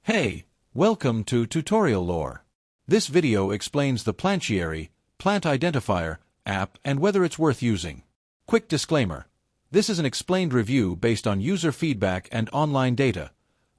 Hey, welcome to Tutorial Lore. This video explains the Plantiary plant identifier app and whether it's worth using. Quick disclaimer. This is an explained review based on user feedback and online data,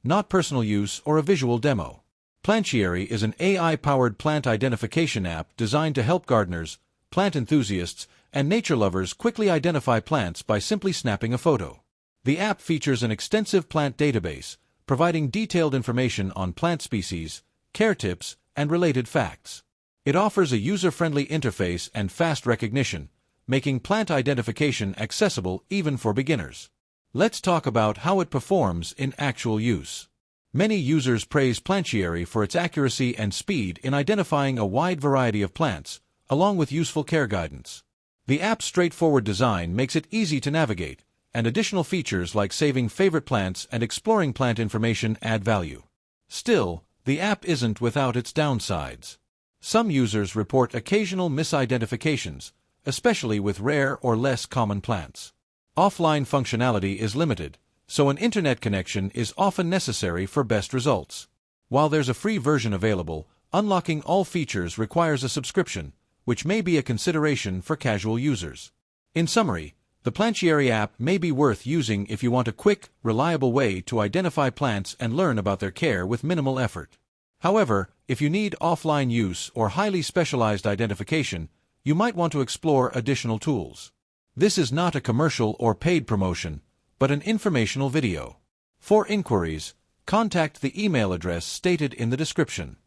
not personal use or a visual demo. Plantiary is an AI-powered plant identification app designed to help gardeners, plant enthusiasts, and nature lovers quickly identify plants by simply snapping a photo. The app features an extensive plant database, providing detailed information on plant species, care tips, and related facts. It offers a user-friendly interface and fast recognition, making plant identification accessible even for beginners. Let's talk about how it performs in actual use. Many users praise Plantiary for its accuracy and speed in identifying a wide variety of plants, along with useful care guidance. The app's straightforward design makes it easy to navigate, and additional features like saving favorite plants and exploring plant information add value. Still, the app isn't without its downsides. Some users report occasional misidentifications, especially with rare or less common plants. Offline functionality is limited, so an internet connection is often necessary for best results. While there's a free version available, unlocking all features requires a subscription, which may be a consideration for casual users. In summary, the Plantiary app may be worth using if you want a quick, reliable way to identify plants and learn about their care with minimal effort. However, if you need offline use or highly specialized identification, you might want to explore additional tools. This is not a commercial or paid promotion, but an informational video. For inquiries, contact the email address stated in the description.